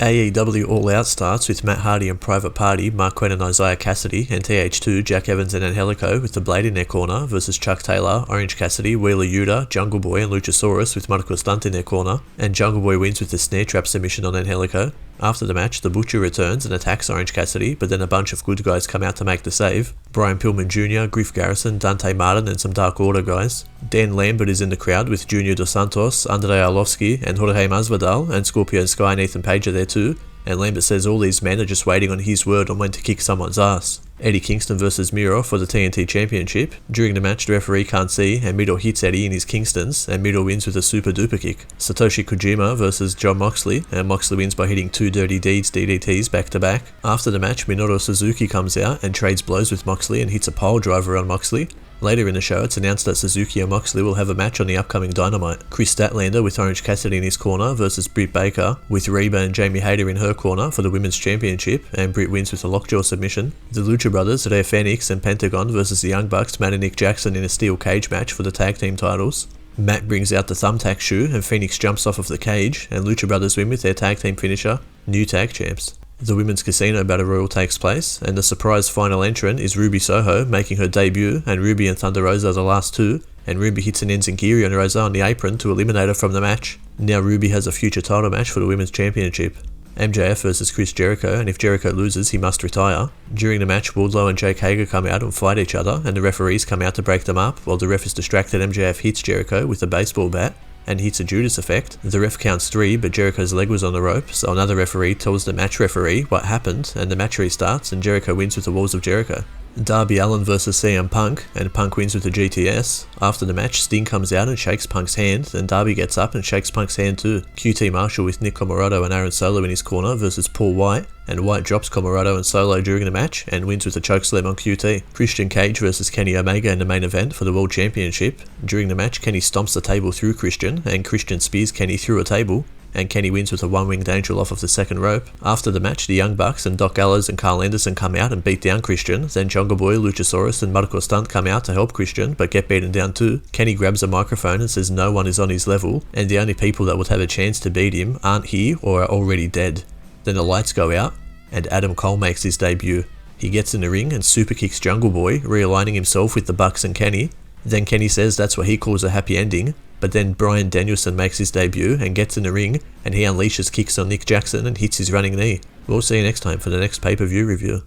AEW All Out starts with Matt Hardy and Private Party, Mark Quinn and Isaiah Cassidy, and TH2, Jack Evans and Angelico with the Blade in their corner versus Chuck Taylor, Orange Cassidy, Wheeler Yuta, Jungle Boy and Luchasaurus with Medical Stunt in their corner, and Jungle Boy wins with the snare trap submission on Angelico. After the match, the Butcher returns and attacks Orange Cassidy, but then a bunch of good guys come out to make the save. Brian Pillman Jr., Griff Garrison, Dante Martin and some Dark Order guys. Dan Lambert is in the crowd with Junior Dos Santos, Andrei Arlovsky and Jorge Masvidal, and Scorpio Sky and Ethan Page are there too. And Lambert says all these men are just waiting on his word on when to kick someone's ass. Eddie Kingston versus Mira for the TNT Championship. During the match, the referee can't see, and Miro hits Eddie in his Kingstons, and Miro wins with a super duper kick. Satoshi Kojima versus John Moxley, and Moxley wins by hitting 2 Dirty Deeds DDTs back to back. After the match, Minoru Suzuki comes out and trades blows with Moxley and hits a pile driver on Moxley. Later in the show, it's announced that Suzuki and Moxley will have a match on the upcoming Dynamite. Chris Statlander with Orange Cassidy in his corner versus Britt Baker, with Reba and Jamie Hayter in her corner for the Women's Championship, and Britt wins with a lockjaw submission. The Lucha Brothers, they're Fenix and Pentagon versus the Young Bucks, Matt and Nick Jackson in a steel cage match for the tag team titles. Matt brings out the thumbtack shoe and Phoenix jumps off of the cage, and Lucha Brothers win with their tag team finisher, new tag champs. The Women's Casino Battle Royal takes place, and the surprise final entrant is Ruby Soho making her debut, and Ruby and Thunder Rosa are the last two, and Ruby hits an enziguri on Rosa on the apron to eliminate her from the match. Now Ruby has a future title match for the Women's Championship. MJF versus Chris Jericho, and if Jericho loses, he must retire. During the match, Wardlow and Jake Hager come out and fight each other, and the referees come out to break them up. While the ref is distracted, MJF hits Jericho with a baseball bat and hits a Judas effect. The ref counts 3, but Jericho's leg was on the rope, so another referee tells the match referee what happened, and the match restarts, and Jericho wins with the Walls of Jericho. Darby Allin versus CM Punk, and Punk wins with the GTS. After the match, Sting comes out and shakes Punk's hand, then Darby gets up and shakes Punk's hand too. QT Marshall with Nick Comoroto and Aaron Solo in his corner versus Paul White, and White drops Comoroto and Solo during the match and wins with a chokeslam on QT. Christian Cage versus Kenny Omega in the main event for the World Championship. During the match, Kenny stomps the table through Christian, and Christian spears Kenny through a table, and Kenny wins with a one-winged angel off of the second rope. After the match, the Young Bucks and Doc Gallows and Carl Anderson come out and beat down Christian. Then Jungle Boy, Luchasaurus and Medical Stunt come out to help Christian, but get beaten down too. Kenny grabs a microphone and says no one is on his level, and the only people that would have a chance to beat him aren't here or are already dead. Then the lights go out, and Adam Cole makes his debut. He gets in the ring and super kicks Jungle Boy, realigning himself with the Bucks and Kenny. Then Kenny says that's what he calls a happy ending. But then Bryan Danielson makes his debut and gets in the ring, and he unleashes kicks on Nick Jackson and hits his running knee. We'll see you next time for the next pay-per-view review.